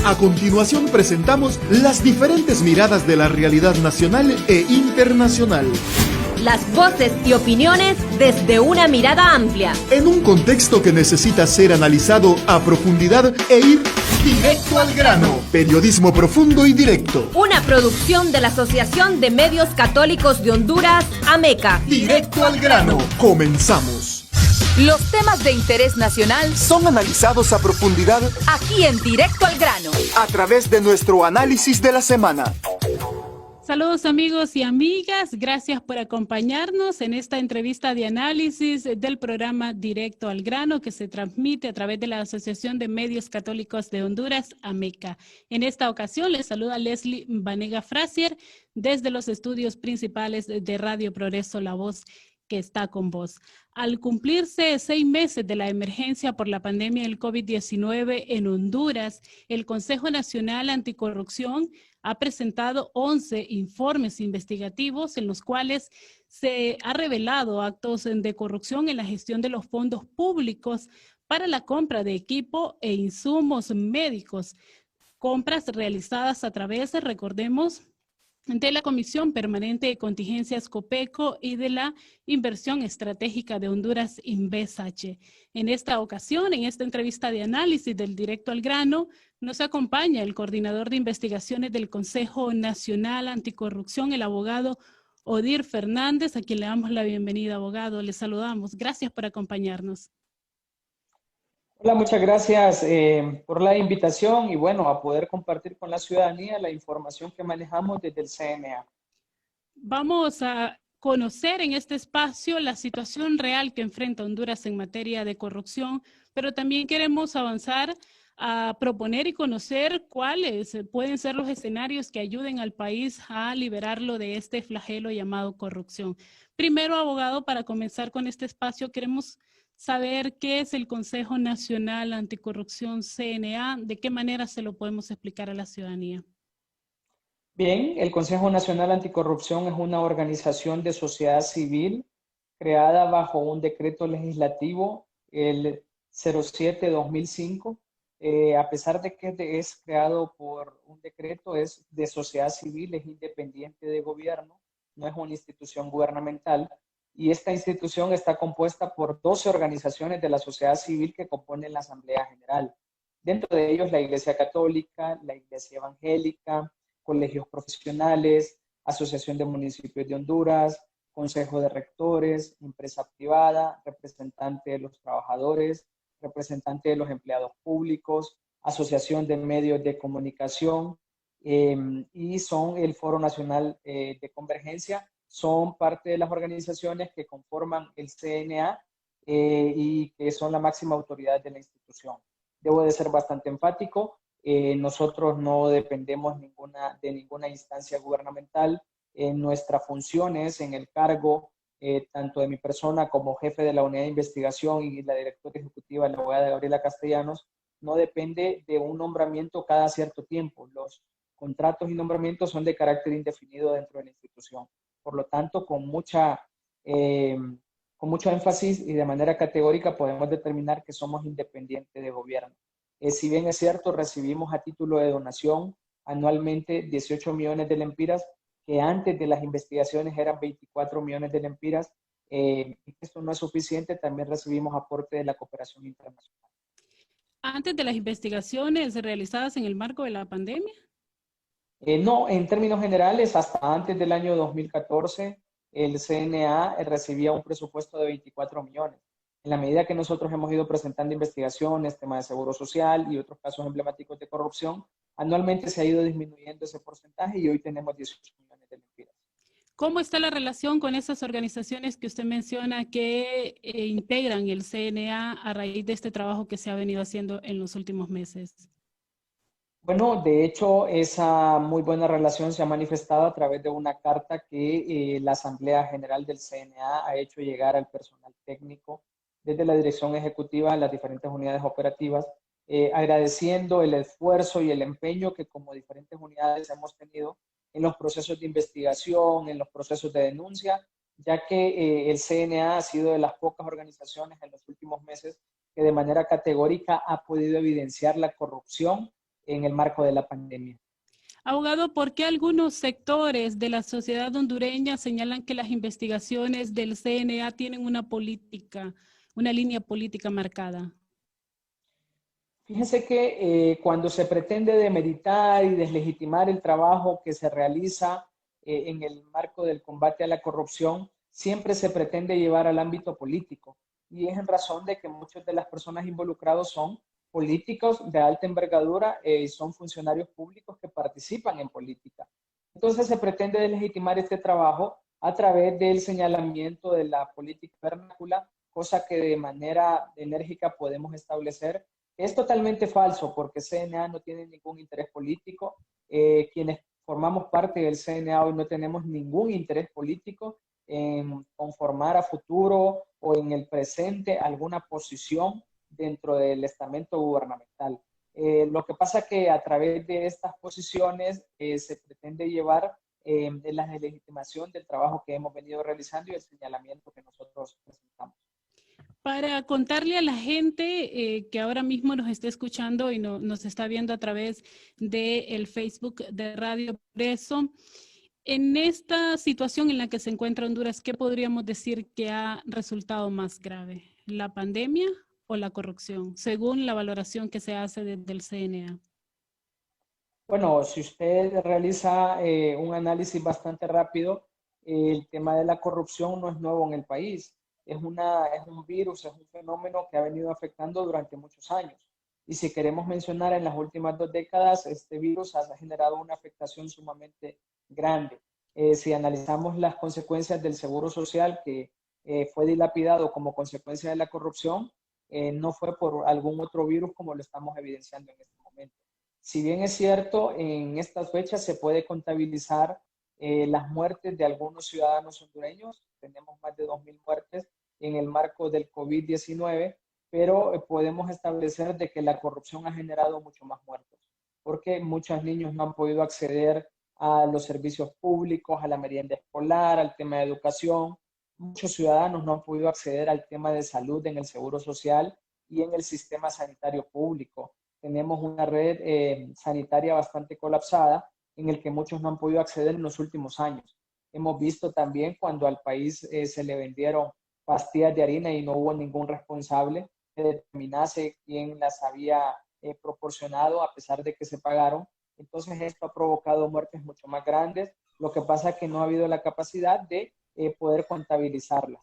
A continuación presentamos las diferentes miradas de la realidad nacional e internacional. Las voces y opiniones desde una mirada amplia. En un contexto que necesita ser analizado a profundidad e ir directo al grano. Periodismo profundo y directo. Una producción de la Asociación de Medios Católicos de Honduras, AMECA. Directo al grano. Comenzamos. Los temas de interés nacional son analizados a profundidad aquí en Directo al Grano, a través de nuestro análisis de la semana. Saludos amigos y amigas, gracias por acompañarnos en esta entrevista de análisis del programa Directo al Grano que se transmite a través de la Asociación de Medios Católicos de Honduras, AMECA. En esta ocasión les saluda Leslie Vanega Frasier desde los estudios principales de Radio Progreso, la voz que está con vos. Al cumplirse 6 meses de la emergencia por la pandemia del COVID-19 en Honduras, el Consejo Nacional Anticorrupción ha presentado 11 informes investigativos en los cuales se ha revelado actos de corrupción en la gestión de los fondos públicos para la compra de equipo e insumos médicos, compras realizadas a través, recordemos, de la Comisión Permanente de Contingencias COPECO y de la Inversión Estratégica de Honduras, INVESH. En esta ocasión, en esta entrevista de análisis del Directo al Grano, nos acompaña el coordinador de investigaciones del Consejo Nacional Anticorrupción, el abogado Odir Fernández, a quien le damos la bienvenida, abogado. Le saludamos. Gracias por acompañarnos. Hola, muchas gracias por la invitación y bueno, a poder compartir con la ciudadanía la información que manejamos desde el CNA. Vamos a conocer en este espacio la situación real que enfrenta Honduras en materia de corrupción, pero también queremos avanzar a proponer y conocer cuáles pueden ser los escenarios que ayuden al país a liberarlo de este flagelo llamado corrupción. Primero, abogado, para comenzar con este espacio, queremos saber qué es el Consejo Nacional Anticorrupción, CNA, de qué manera se lo podemos explicar a la ciudadanía. Bien, el Consejo Nacional Anticorrupción es una organización de sociedad civil creada bajo un decreto legislativo, el 07-2005. A pesar de que es creado por un decreto, es de sociedad civil, es independiente de gobierno, no es una institución gubernamental. Y esta institución está compuesta por 12 organizaciones de la sociedad civil que componen la Asamblea General. Dentro de ellos la Iglesia Católica, la Iglesia Evangélica, colegios profesionales, Asociación de Municipios de Honduras, Consejo de Rectores, empresa privada, representante de los trabajadores, representante de los empleados públicos, Asociación de Medios de Comunicación y son el Foro Nacional de Convergencia. Son parte de las organizaciones que conforman el CNA y que son la máxima autoridad de la institución. Debo de ser bastante enfático, nosotros no dependemos de ninguna instancia gubernamental. Nuestras funciones en el cargo, tanto de mi persona como jefe de la unidad de investigación y la directora ejecutiva, la abogada Gabriela Castellanos, no depende de un nombramiento cada cierto tiempo. Los contratos y nombramientos son de carácter indefinido dentro de la institución. Por lo tanto, con mucho énfasis y de manera categórica podemos determinar que somos independientes de gobierno. Si bien es cierto, recibimos a título de donación anualmente 18 millones de lempiras, que antes de las investigaciones eran 24 millones de lempiras. Esto no es suficiente, también recibimos aporte de la cooperación internacional. Antes de las investigaciones realizadas en el marco de la pandemia. No, en términos generales, hasta antes del año 2014, el CNA recibía un presupuesto de 24 millones. En la medida que nosotros hemos ido presentando investigaciones, temas de seguro social y otros casos emblemáticos de corrupción, anualmente se ha ido disminuyendo ese porcentaje y hoy tenemos 18 millones de lempiras. ¿Cómo está la relación con esas organizaciones que usted menciona que integran el CNA a raíz de este trabajo que se ha venido haciendo en los últimos meses? Bueno, de hecho, esa muy buena relación se ha manifestado a través de una carta que la Asamblea General del CNA ha hecho llegar al personal técnico desde la dirección ejecutiva en las diferentes unidades operativas, agradeciendo el esfuerzo y el empeño que como diferentes unidades hemos tenido en los procesos de investigación, en los procesos de denuncia, ya que el CNA ha sido de las pocas organizaciones en los últimos meses que de manera categórica ha podido evidenciar la corrupción en el marco de la pandemia. Abogado, ¿por qué algunos sectores de la sociedad hondureña señalan que las investigaciones del CNA tienen una línea política marcada? Fíjense que cuando se pretende demeritar y deslegitimar el trabajo que se realiza en el marco del combate a la corrupción, siempre se pretende llevar al ámbito político. Y es en razón de que muchas de las personas involucradas son políticos de alta envergadura y son funcionarios públicos que participan en política. Entonces se pretende deslegitimar este trabajo a través del señalamiento de la política vernácula, cosa que de manera enérgica podemos establecer. Es totalmente falso porque CNA no tiene ningún interés político. Quienes formamos parte del CNA hoy no tenemos ningún interés político en conformar a futuro o en el presente alguna posición dentro del estamento gubernamental. Lo que pasa es que a través de estas posiciones se pretende llevar la deslegitimación del trabajo que hemos venido realizando y el señalamiento que nosotros presentamos. Para contarle a la gente que ahora mismo nos está escuchando y nos está viendo a través del Facebook de Radio Progreso, en esta situación en la que se encuentra Honduras, ¿qué podríamos decir que ha resultado más grave? ¿La pandemia o la corrupción, según la valoración que se hace desde el CNA? Bueno, si usted realiza un análisis bastante rápido, el tema de la corrupción no es nuevo en el país. Es un virus, es un fenómeno que ha venido afectando durante muchos años. Y si queremos mencionar en las últimas 2 décadas, este virus ha generado una afectación sumamente grande. Si analizamos las consecuencias del seguro social que fue dilapidado como consecuencia de la corrupción, no fue por algún otro virus como lo estamos evidenciando en este momento. Si bien es cierto, en estas fechas se puede contabilizar las muertes de algunos ciudadanos hondureños. Tenemos más de 2.000 muertes en el marco del COVID-19, pero podemos establecer de que la corrupción ha generado mucho más muertos, porque muchos niños no han podido acceder a los servicios públicos, a la merienda escolar, al tema de educación. Muchos ciudadanos no han podido acceder al tema de salud en el seguro social y en el sistema sanitario público. Tenemos una red sanitaria bastante colapsada en el que muchos no han podido acceder en los últimos años. Hemos visto también cuando al país se le vendieron pastillas de harina y no hubo ningún responsable que determinase quién las había proporcionado a pesar de que se pagaron. Entonces esto ha provocado muertes mucho más grandes. Lo que pasa es que no ha habido la capacidad de poder contabilizarlas.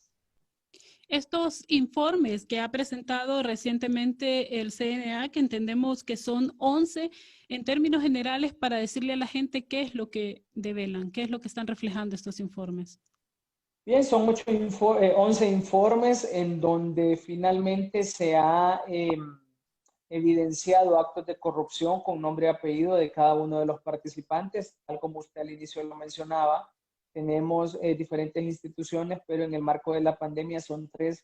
Estos informes que ha presentado recientemente el CNA, que entendemos que son 11, en términos generales, para decirle a la gente qué es lo que develan, qué es lo que están reflejando estos informes. Bien, son 11 informes en donde finalmente se ha evidenciado actos de corrupción con nombre y apellido de cada uno de los participantes, tal como usted al inicio lo mencionaba. Tenemos diferentes instituciones, pero en el marco de la pandemia son 3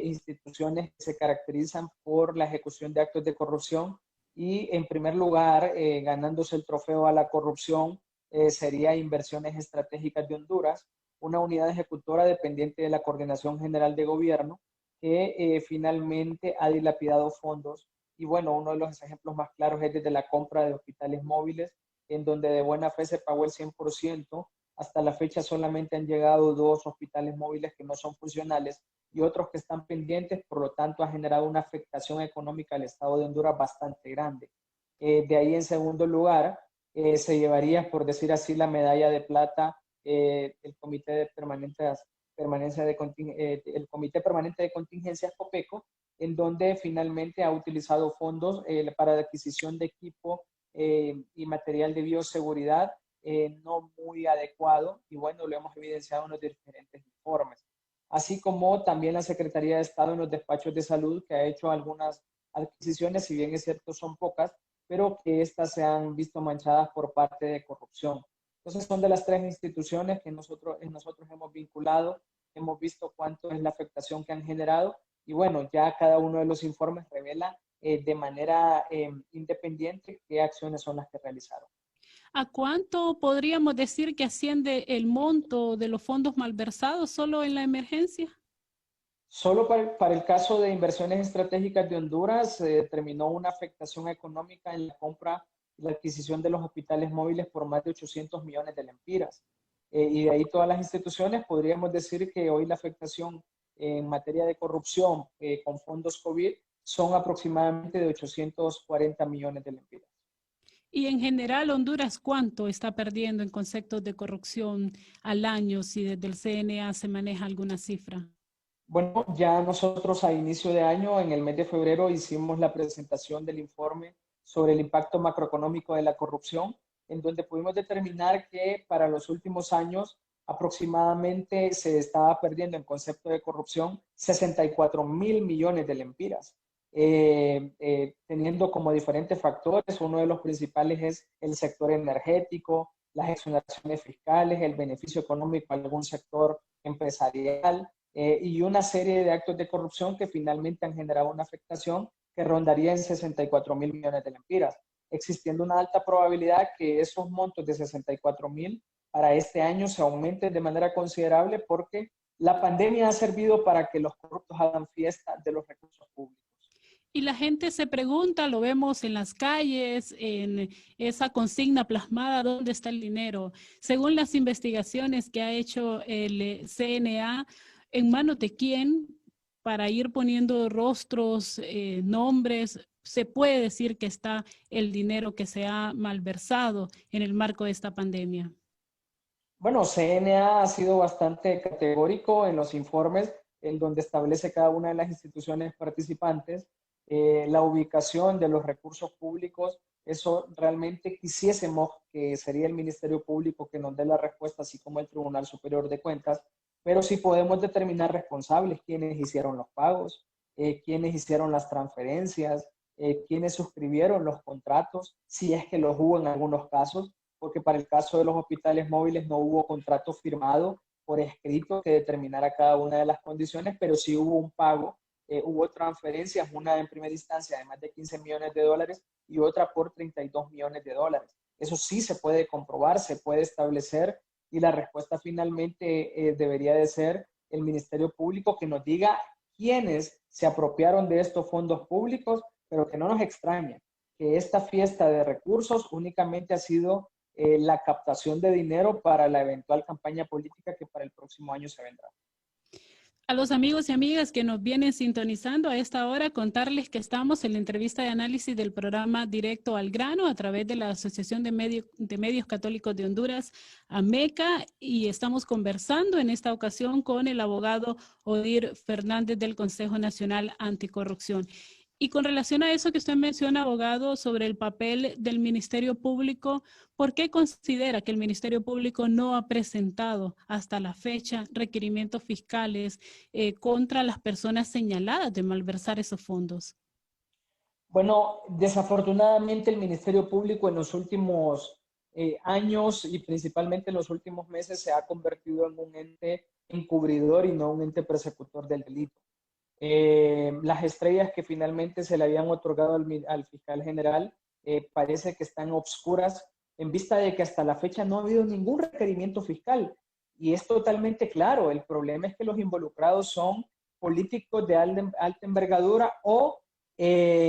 instituciones que se caracterizan por la ejecución de actos de corrupción y en primer lugar, ganándose el trofeo a la corrupción, sería Inversiones Estratégicas de Honduras, una unidad ejecutora dependiente de la Coordinación General de Gobierno que finalmente ha dilapidado fondos. Y bueno, uno de los ejemplos más claros es desde la compra de hospitales móviles, en donde de buena fe se pagó el 100%. Hasta la fecha solamente han llegado 2 hospitales móviles que no son funcionales y otros que están pendientes, por lo tanto ha generado una afectación económica al Estado de Honduras bastante grande. De ahí en segundo lugar se llevaría, por decir así, la medalla de plata el Comité Permanente de Contingencias COPECO, en donde finalmente ha utilizado fondos para la adquisición de equipo y material de bioseguridad no muy adecuado, y bueno, lo hemos evidenciado en los diferentes informes. Así como también la Secretaría de Estado en los despachos de salud, que ha hecho algunas adquisiciones, si bien es cierto son pocas, pero que estas se han visto manchadas por parte de corrupción. Entonces son de las 3 instituciones que nosotros hemos vinculado, hemos visto cuánto es la afectación que han generado, y bueno, ya cada uno de los informes revela de manera independiente qué acciones son las que realizaron. ¿A cuánto podríamos decir que asciende el monto de los fondos malversados solo en la emergencia? Solo para el caso de Inversiones Estratégicas de Honduras se determinó una afectación económica en la compra y la adquisición de los hospitales móviles por más de 800 millones de lempiras. Y de ahí todas las instituciones, podríamos decir que hoy la afectación en materia de corrupción con fondos COVID son aproximadamente de 840 millones de lempiras. Y en general, Honduras, ¿cuánto está perdiendo en conceptos de corrupción al año, si desde el CNA se maneja alguna cifra? Bueno, ya nosotros a inicio de año, en el mes de febrero, hicimos la presentación del informe sobre el impacto macroeconómico de la corrupción, en donde pudimos determinar que para los últimos años aproximadamente se estaba perdiendo en concepto de corrupción 64.000 millones de lempiras. Teniendo como diferentes factores, uno de los principales es el sector energético, las exoneraciones fiscales, el beneficio económico a algún sector empresarial y una serie de actos de corrupción que finalmente han generado una afectación que rondaría en 64.000 millones de lempiras, existiendo una alta probabilidad que esos montos de 64.000 para este año se aumenten de manera considerable porque la pandemia ha servido para que los corruptos hagan fiesta de los recursos públicos. Y la gente se pregunta, lo vemos en las calles, en esa consigna plasmada, ¿dónde está el dinero? Según las investigaciones que ha hecho el CNA, ¿en manos de quién? Para ir poniendo rostros, nombres, se puede decir que está el dinero que se ha malversado en el marco de esta pandemia. Bueno, CNA ha sido bastante categórico en los informes en donde establece cada una de las instituciones participantes la ubicación de los recursos públicos. Eso realmente quisiésemos que sería el Ministerio Público que nos dé la respuesta, así como el Tribunal Superior de Cuentas, pero sí podemos determinar responsables, quiénes hicieron los pagos, quiénes hicieron las transferencias, quiénes suscribieron los contratos, si es que los hubo en algunos casos, porque para el caso de los hospitales móviles no hubo contrato firmado por escrito que determinara cada una de las condiciones, pero sí hubo un pago. Hubo transferencias, una en primera instancia de más de 15 millones de dólares y otra por 32 millones de dólares. Eso sí se puede comprobar, se puede establecer y la respuesta finalmente debería de ser el Ministerio Público que nos diga quiénes se apropiaron de estos fondos públicos, pero que no nos extraña que esta fiesta de recursos únicamente ha sido la captación de dinero para la eventual campaña política que para el próximo año se vendrá. A los amigos y amigas que nos vienen sintonizando a esta hora, contarles que estamos en la entrevista de análisis del programa Directo al Grano a través de la Asociación de Medios Católicos de Honduras, AMECA, y estamos conversando en esta ocasión con el abogado Odir Fernández del Consejo Nacional Anticorrupción. Y con relación a eso que usted menciona, abogado, sobre el papel del Ministerio Público, ¿por qué considera que el Ministerio Público no ha presentado hasta la fecha requerimientos fiscales contra las personas señaladas de malversar esos fondos? Bueno, desafortunadamente el Ministerio Público en los últimos años y principalmente en los últimos meses se ha convertido en un ente encubridor y no un ente persecutor del delito. Las estrellas que finalmente se le habían otorgado al fiscal general parece que están obscuras en vista de que hasta la fecha no ha habido ningún requerimiento fiscal. Y es totalmente claro, el problema es que los involucrados son políticos de alta envergadura o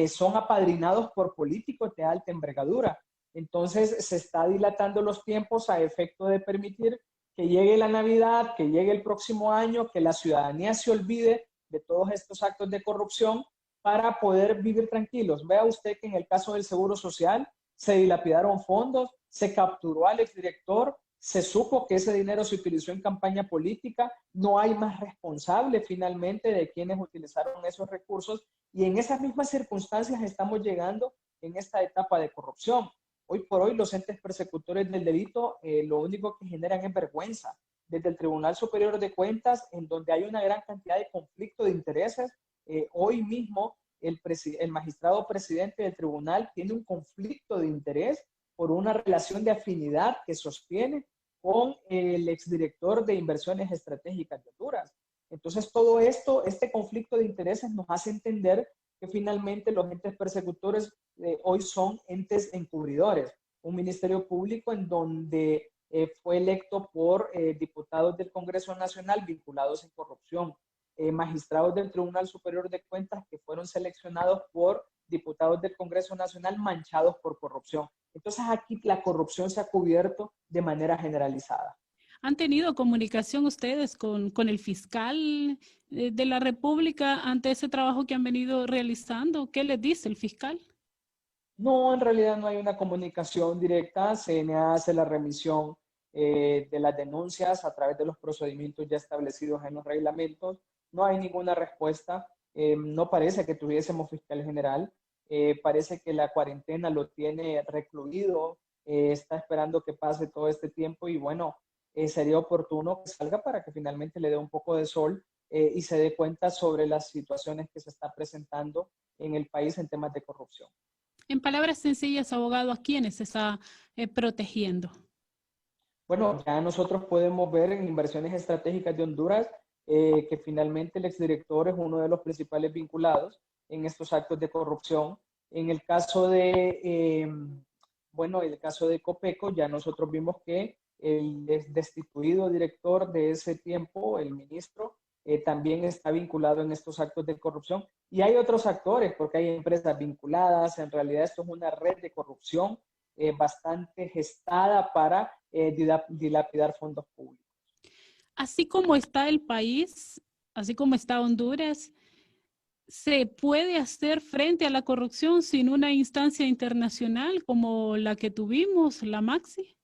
son apadrinados por políticos de alta envergadura. Entonces se está dilatando los tiempos a efecto de permitir que llegue la Navidad, que llegue el próximo año, que la ciudadanía se olvide de todos estos actos de corrupción para poder vivir tranquilos. Vea usted que en el caso del Seguro Social se dilapidaron fondos, se capturó al exdirector, se supo que ese dinero se utilizó en campaña política, no hay más responsable finalmente de quienes utilizaron esos recursos y en esas mismas circunstancias estamos llegando en esta etapa de corrupción. Hoy por hoy los entes persecutores del delito lo único que generan es vergüenza. Desde el Tribunal Superior de Cuentas, en donde hay una gran cantidad de conflicto de intereses, hoy mismo el magistrado presidente del tribunal tiene un conflicto de interés por una relación de afinidad que sostiene con el exdirector de Inversiones Estratégicas de Honduras. Entonces todo esto, este conflicto de intereses nos hace entender que finalmente los entes persecutores hoy son entes encubridores. Un ministerio público en donde fue electo por diputados del Congreso Nacional vinculados en corrupción, magistrados del Tribunal Superior de Cuentas que fueron seleccionados por diputados del Congreso Nacional manchados por corrupción. Entonces aquí la corrupción se ha cubierto de manera generalizada. ¿Han tenido comunicación ustedes con el fiscal de la República ante ese trabajo que han venido realizando? ¿Qué les dice el fiscal? No, en realidad no hay una comunicación directa. CNA hace la remisión de las denuncias a través de los procedimientos ya establecidos en los reglamentos. No hay ninguna respuesta. No parece que tuviésemos fiscal general. Parece que la cuarentena lo tiene recluido. Está esperando que pase todo este tiempo y bueno, sería oportuno que salga para que finalmente le dé un poco de sol y se dé cuenta sobre las situaciones que se están presentando en el país en temas de corrupción. En palabras sencillas, abogado, ¿a quiénes se está protegiendo? Bueno, ya nosotros podemos ver en Inversiones Estratégicas de Honduras que finalmente el exdirector es uno de los principales vinculados en estos actos de corrupción. En el caso de, el caso de Copeco, ya nosotros vimos que el destituido director de ese tiempo, el ministro, también está vinculado en estos actos de corrupción. Y hay otros actores, porque hay empresas vinculadas. En realidad esto es una red de corrupción bastante gestada para dilapidar fondos públicos. Así como está el país, así como está Honduras, ¿se puede hacer frente a la corrupción sin una instancia internacional como la que tuvimos, la Maxi?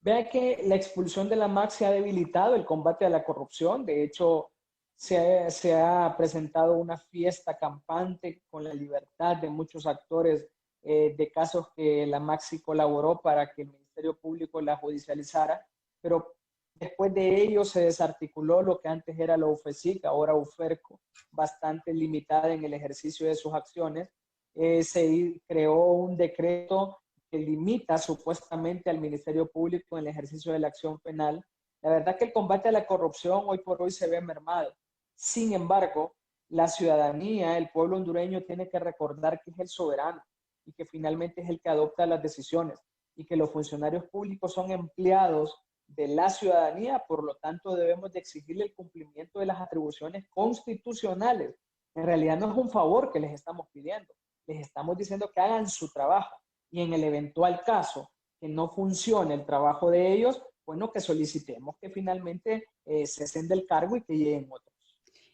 Vea que la expulsión de la Maxi ha debilitado el combate a la corrupción. De hecho, se ha presentado una fiesta campante con la libertad de muchos actores de casos que la Maxi colaboró para que el Ministerio Público la judicializara, pero después de ello se desarticuló lo que antes era la UFESIC, ahora UFERCO, bastante limitada en el ejercicio de sus acciones. Se creó un decreto que limita supuestamente al Ministerio Público en el ejercicio de la acción penal. La verdad que el combate a la corrupción hoy por hoy se ve mermado. Sin embargo, la ciudadanía, el pueblo hondureño tiene que recordar que es el soberano y que finalmente es el que adopta las decisiones y que los funcionarios públicos son empleados de la ciudadanía, por lo tanto debemos de exigirle el cumplimiento de las atribuciones constitucionales. En realidad no es un favor que les estamos pidiendo, les estamos diciendo que hagan su trabajo y en el eventual caso que no funcione el trabajo de ellos, bueno, que solicitemos que finalmente cesen del cargo y que lleguen otros.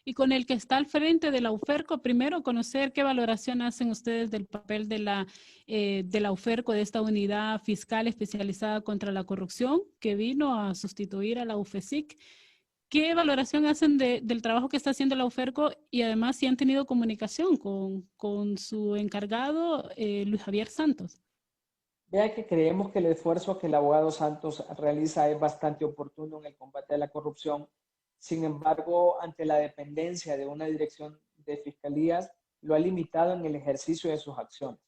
Y con el que está al frente de la UFERCO, primero conocer qué valoración hacen ustedes del papel de la UFERCO, de esta unidad fiscal especializada contra la corrupción que vino a sustituir a la UFESIC. ¿Qué valoración hacen del trabajo que está haciendo la UFERCO y además si han tenido comunicación con su encargado, Luis Javier Santos? Vea que creemos que el esfuerzo que el abogado Santos realiza es bastante oportuno en el combate a la corrupción. Sin embargo, ante la dependencia de una dirección de fiscalías, lo ha limitado en el ejercicio de sus acciones.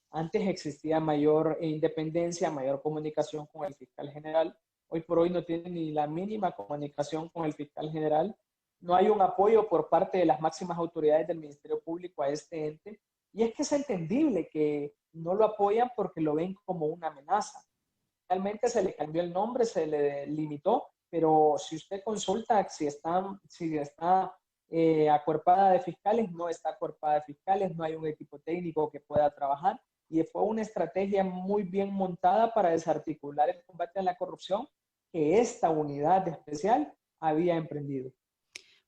Antes existía mayor independencia, mayor comunicación con el fiscal general. Hoy por hoy no tiene ni la mínima comunicación con el fiscal general. No hay un apoyo por parte de las máximas autoridades del Ministerio Público a este ente. Y es que es entendible que no lo apoyan porque lo ven como una amenaza. Realmente se le cambió el nombre, se le limitó, pero si usted consulta si está acuerpada de fiscales, no está acuerpada de fiscales, no hay un equipo técnico que pueda trabajar y fue una estrategia muy bien montada para desarticular el combate a la corrupción que esta unidad especial había emprendido.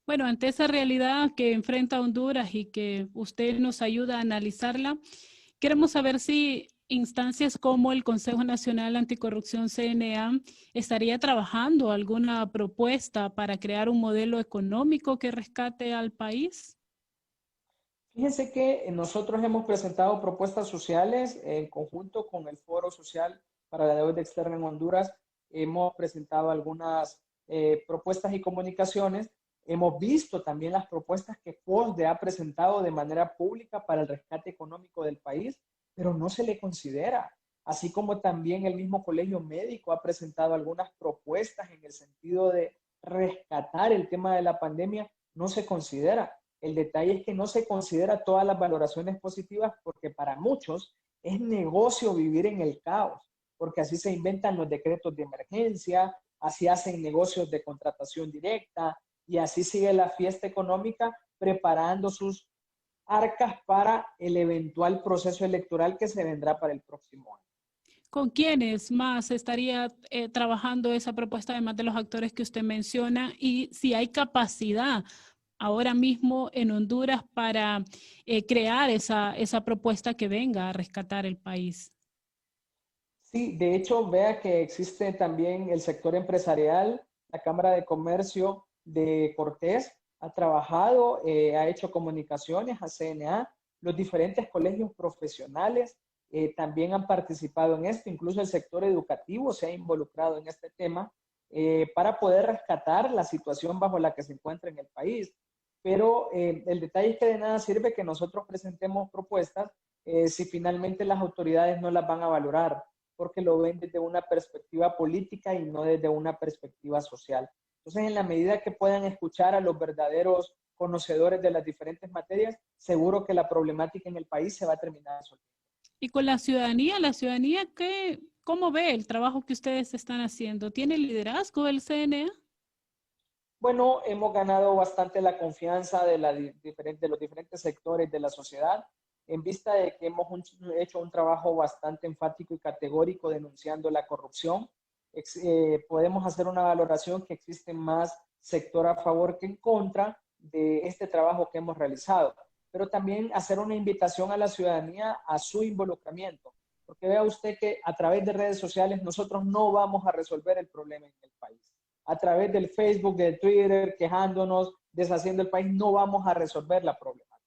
Bueno, ante esa realidad que enfrenta Honduras y que usted nos ayuda a analizarla, queremos saber si instancias como el Consejo Nacional Anticorrupción CNA estaría trabajando alguna propuesta para crear un modelo económico que rescate al país. Fíjense que nosotros hemos presentado propuestas sociales en conjunto con el Foro Social para la Deuda Externa en Honduras. Hemos presentado algunas propuestas y comunicaciones. Hemos visto también las propuestas que FOSDE ha presentado de manera pública para el rescate económico del país, pero no se le considera. Así como también el mismo Colegio Médico ha presentado algunas propuestas en el sentido de rescatar el tema de la pandemia, no se considera. El detalle es que no se considera todas las valoraciones positivas porque para muchos es negocio vivir en el caos, porque así se inventan los decretos de emergencia, así hacen negocios de contratación directa y así sigue la fiesta económica preparando sus arcas para el eventual proceso electoral que se vendrá para el próximo año. ¿Con quiénes más estaría trabajando esa propuesta, además de los actores que usted menciona? Y si hay capacidad ahora mismo en Honduras para crear esa propuesta que venga a rescatar el país. Sí, de hecho, vea que existe también el sector empresarial, la Cámara de Comercio de Cortés ha trabajado, ha hecho comunicaciones a CNA, los diferentes colegios profesionales también han participado en esto, incluso el sector educativo se ha involucrado en este tema para poder rescatar la situación bajo la que se encuentra en el país. Pero el detalle es que de nada sirve que nosotros presentemos propuestas si finalmente las autoridades no las van a valorar, porque lo ven desde una perspectiva política y no desde una perspectiva social. Entonces, en la medida que puedan escuchar a los verdaderos conocedores de las diferentes materias, seguro que la problemática en el país se va a terminar resolviendo. Y con la ciudadanía, ¿cómo ve el trabajo que ustedes están haciendo? ¿Tiene liderazgo el CNA? Bueno, hemos ganado bastante la confianza de los diferentes sectores de la sociedad, en vista de que hemos hecho un trabajo bastante enfático y categórico denunciando la corrupción. Podemos hacer una valoración que existe más sector a favor que en contra de este trabajo que hemos realizado, pero también hacer una invitación a la ciudadanía a su involucramiento, porque vea usted que a través de redes sociales nosotros no vamos a resolver el problema en el país. A través del Facebook, del Twitter, quejándonos, deshaciendo el país, no vamos a resolver la problemática.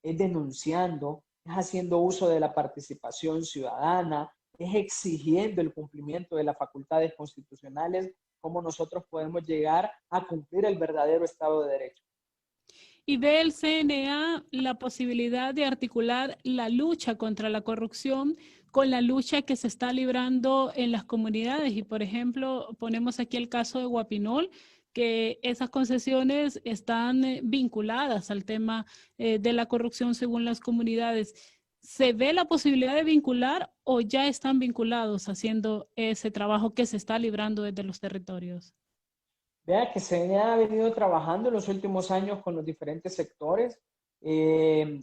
Es denunciando, es haciendo uso de la participación ciudadana, es exigiendo el cumplimiento de las facultades constitucionales, cómo nosotros podemos llegar a cumplir el verdadero Estado de Derecho. ¿Y ve el CNA la posibilidad de articular la lucha contra la corrupción con la lucha que se está librando en las comunidades? Y, por ejemplo, ponemos aquí el caso de Guapinol, que esas concesiones están vinculadas al tema de la corrupción según las comunidades. ¿Se ve la posibilidad de vincular o ya están vinculados haciendo ese trabajo que se está librando desde los territorios? Vea que CNA ha venido trabajando en los últimos años con los diferentes sectores. En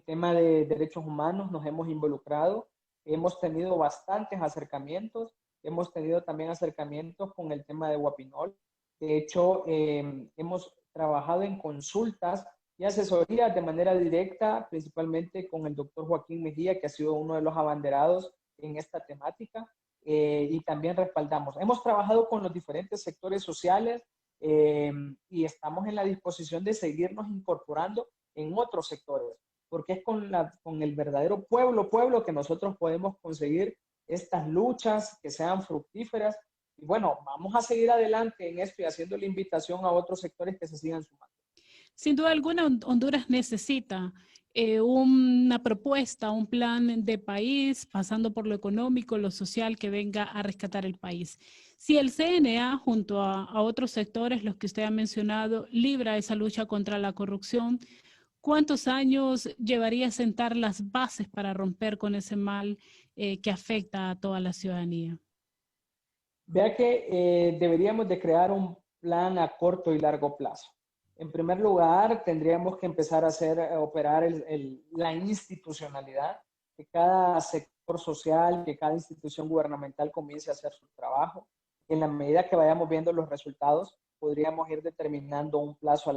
tema de derechos humanos nos hemos involucrado, hemos tenido bastantes acercamientos, hemos tenido también acercamientos con el tema de Guapinol. De hecho, hemos trabajado en consultas y asesorías de manera directa, principalmente con el doctor Joaquín Mejía, que ha sido uno de los abanderados en esta temática. Y también respaldamos. Hemos trabajado con los diferentes sectores sociales y estamos en la disposición de seguirnos incorporando en otros sectores, porque es con el verdadero pueblo que nosotros podemos conseguir estas luchas que sean fructíferas. Y bueno, vamos a seguir adelante en esto y haciendo la invitación a otros sectores que se sigan sumando. Sin duda alguna, Honduras necesita una propuesta, un plan de país, pasando por lo económico, lo social, que venga a rescatar el país. Si el CNA, junto a otros sectores, los que usted ha mencionado, libra esa lucha contra la corrupción, ¿cuántos años llevaría a sentar las bases para romper con ese mal que afecta a toda la ciudadanía? Vea que deberíamos de crear un plan a corto y largo plazo. En primer lugar, tendríamos que empezar a operar la institucionalidad, que cada sector social, que cada institución gubernamental comience a hacer su trabajo. En la medida que vayamos viendo los resultados, podríamos ir determinando un plazo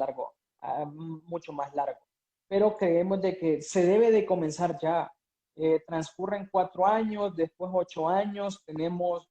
mucho más largo. Pero creemos de que se debe de comenzar ya. Transcurren 4 años, después 8 años, tenemos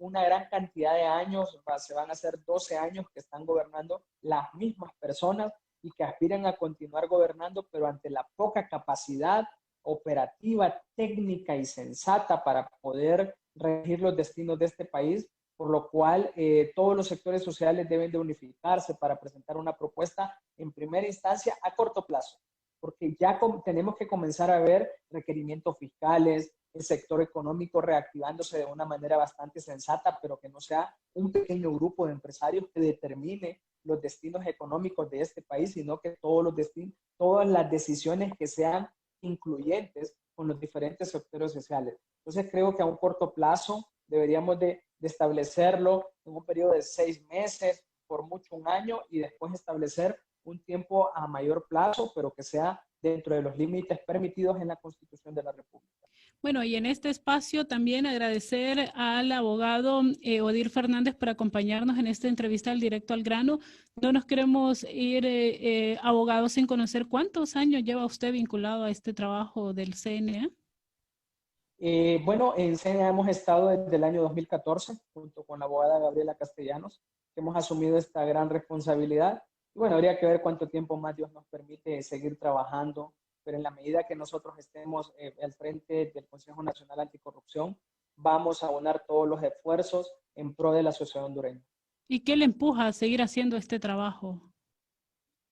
una gran cantidad de años, se van a hacer 12 años que están gobernando las mismas personas y que aspiran a continuar gobernando, pero ante la poca capacidad operativa, técnica y sensata para poder regir los destinos de este país, por lo cual todos los sectores sociales deben de unificarse para presentar una propuesta en primera instancia a corto plazo, porque ya tenemos que comenzar a ver requerimientos fiscales, el sector económico reactivándose de una manera bastante sensata, pero que no sea un pequeño grupo de empresarios que determine los destinos económicos de este país, sino que todas las decisiones que sean incluyentes con los diferentes sectores sociales. Entonces creo que a un corto plazo deberíamos de establecerlo en un periodo de 6 meses, por mucho 1 año, y después establecer un tiempo a mayor plazo, pero que sea dentro de los límites permitidos en la Constitución de la República. Bueno, y en este espacio también agradecer al abogado Odir Fernández por acompañarnos en esta entrevista del Directo al Grano. No nos queremos ir, abogado, sin conocer cuántos años lleva usted vinculado a este trabajo del CNA. Bueno, en CNA hemos estado desde el año 2014, junto con la abogada Gabriela Castellanos, que hemos asumido esta gran responsabilidad. Y bueno, habría que ver cuánto tiempo más Dios nos permite seguir trabajando, pero en la medida que nosotros estemos al frente del Consejo Nacional Anticorrupción, vamos a unar todos los esfuerzos en pro de la sociedad hondureña. ¿Y qué le empuja a seguir haciendo este trabajo?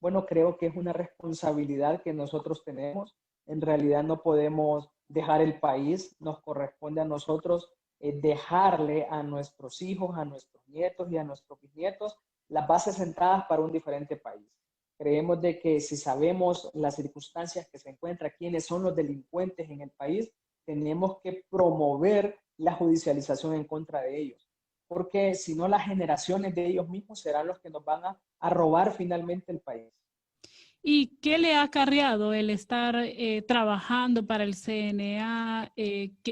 Bueno, creo que es una responsabilidad que nosotros tenemos. En realidad no podemos dejar el país, nos corresponde a nosotros dejarle a nuestros hijos, a nuestros nietos y a nuestros bisnietos las bases sentadas para un diferente país. Creemos de que si sabemos las circunstancias que se encuentran, quiénes son los delincuentes en el país, tenemos que promover la judicialización en contra de ellos. Porque si no, las generaciones de ellos mismos serán los que nos van a robar finalmente el país. ¿Y qué le ha acarreado el estar trabajando para el CNA?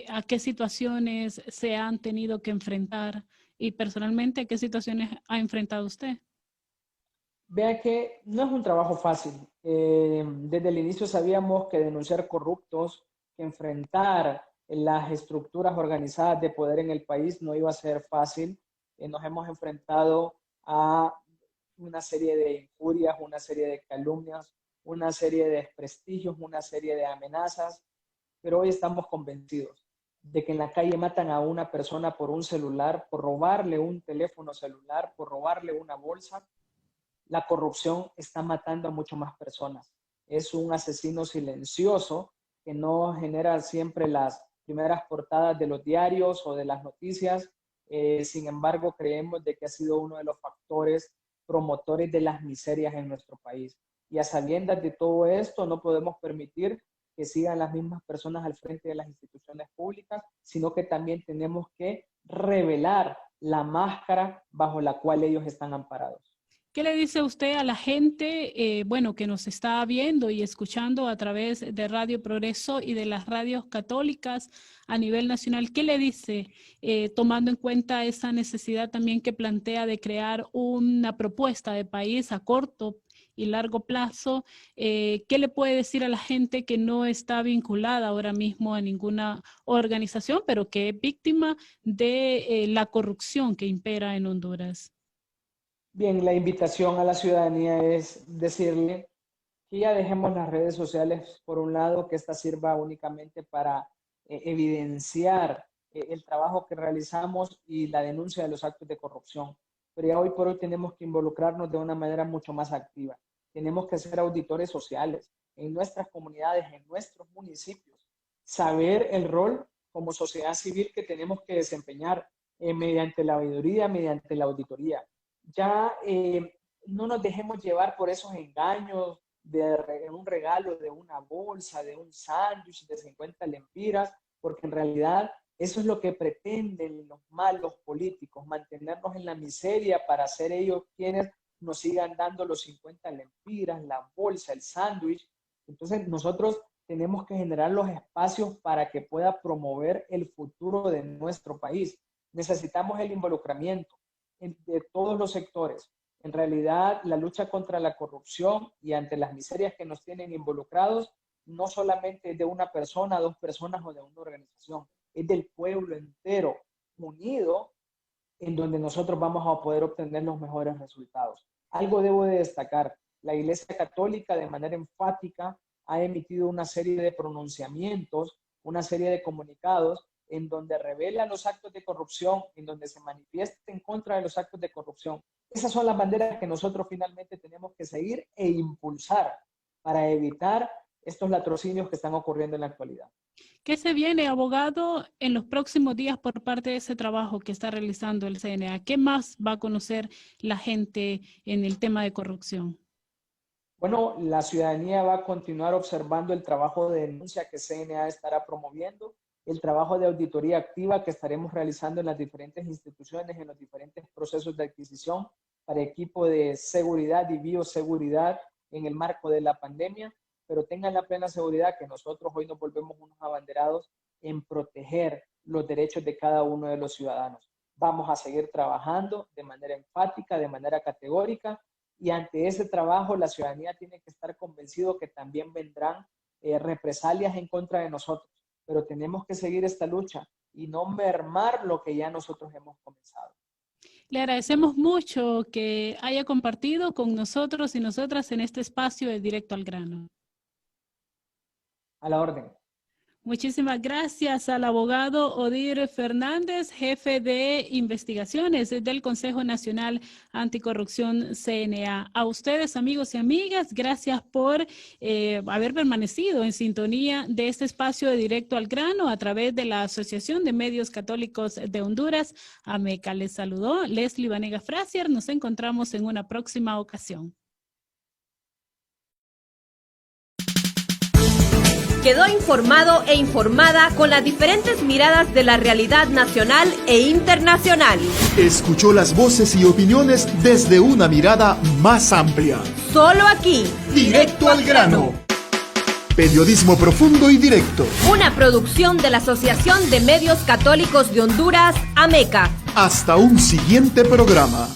¿A qué situaciones se han tenido que enfrentar? Y personalmente, ¿a qué situaciones ha enfrentado usted? Vea que no es un trabajo fácil. Desde el inicio sabíamos que denunciar corruptos, que enfrentar las estructuras organizadas de poder en el país no iba a ser fácil. Nos hemos enfrentado a una serie de injurias, una serie de calumnias, una serie de desprestigios, una serie de amenazas, pero hoy estamos convencidos de que en la calle matan a una persona por un celular, por robarle un teléfono celular, por robarle una bolsa. La corrupción está matando a mucho más personas. Es un asesino silencioso que no genera siempre las primeras portadas de los diarios o de las noticias. Sin embargo, creemos de que ha sido uno de los factores promotores de las miserias en nuestro país. Y a sabiendas de todo esto, no podemos permitir que sigan las mismas personas al frente de las instituciones públicas, sino que también tenemos que revelar la máscara bajo la cual ellos están amparados. ¿Qué le dice usted a la gente, bueno, que nos está viendo y escuchando a través de Radio Progreso y de las radios católicas a nivel nacional? ¿Qué le dice, tomando en cuenta esa necesidad también que plantea de crear una propuesta de país a corto y largo plazo? ¿Qué le puede decir a la gente que no está vinculada ahora mismo a ninguna organización, pero que es víctima de la corrupción que impera en Honduras? Bien, la invitación a la ciudadanía es decirle que ya dejemos las redes sociales por un lado, que esta sirva únicamente para evidenciar el trabajo que realizamos y la denuncia de los actos de corrupción. Pero ya hoy por hoy tenemos que involucrarnos de una manera mucho más activa. Tenemos que ser auditores sociales en nuestras comunidades, en nuestros municipios, saber el rol como sociedad civil que tenemos que desempeñar mediante la veeduría, mediante la auditoría. Ya no nos dejemos llevar por esos engaños de un regalo de una bolsa, de un sándwich de 50 lempiras, porque en realidad eso es lo que pretenden los malos políticos, mantenernos en la miseria para ser ellos quienes nos sigan dando los 50 lempiras, la bolsa, el sándwich. Entonces nosotros tenemos que generar los espacios para que pueda promover el futuro de nuestro país. Necesitamos el involucramiento de todos los sectores. En realidad, la lucha contra la corrupción y ante las miserias que nos tienen involucrados, no solamente es de una persona, dos personas o de una organización, es del pueblo entero unido en donde nosotros vamos a poder obtener los mejores resultados. Algo debo de destacar, la Iglesia Católica de manera enfática ha emitido una serie de pronunciamientos, una serie de comunicados en donde revela los actos de corrupción, en donde se manifiesta en contra de los actos de corrupción. Esas son las banderas que nosotros finalmente tenemos que seguir e impulsar para evitar estos latrocinios que están ocurriendo en la actualidad. ¿Qué se viene, abogado, en los próximos días por parte de ese trabajo que está realizando el CNA? ¿Qué más va a conocer la gente en el tema de corrupción? Bueno, la ciudadanía va a continuar observando el trabajo de denuncia que CNA estará promoviendo, el trabajo de auditoría activa que estaremos realizando en las diferentes instituciones, en los diferentes procesos de adquisición para equipo de seguridad y bioseguridad en el marco de la pandemia, pero tengan la plena seguridad que nosotros hoy nos volvemos unos abanderados en proteger los derechos de cada uno de los ciudadanos. Vamos a seguir trabajando de manera enfática, de manera categórica, y ante ese trabajo la ciudadanía tiene que estar convencido que también vendrán represalias en contra de nosotros, pero tenemos que seguir esta lucha y no mermar lo que ya nosotros hemos comenzado. Le agradecemos mucho que haya compartido con nosotros y nosotras en este espacio de Directo al Grano. A la orden. Muchísimas gracias al abogado Odir Fernández, jefe de investigaciones del Consejo Nacional Anticorrupción CNA. A ustedes, amigos y amigas, gracias por haber permanecido en sintonía de este espacio de Directo al Grano a través de la Asociación de Medios Católicos de Honduras, AMECA. Les saludó Leslie Vanega Frasier. Nos encontramos en una próxima ocasión. Quedó informado e informada con las diferentes miradas de la realidad nacional e internacional. Escuchó las voces y opiniones desde una mirada más amplia. Solo aquí, Directo al Grano. Periodismo profundo y directo. Una producción de la Asociación de Medios Católicos de Honduras, AMECA. Hasta un siguiente programa.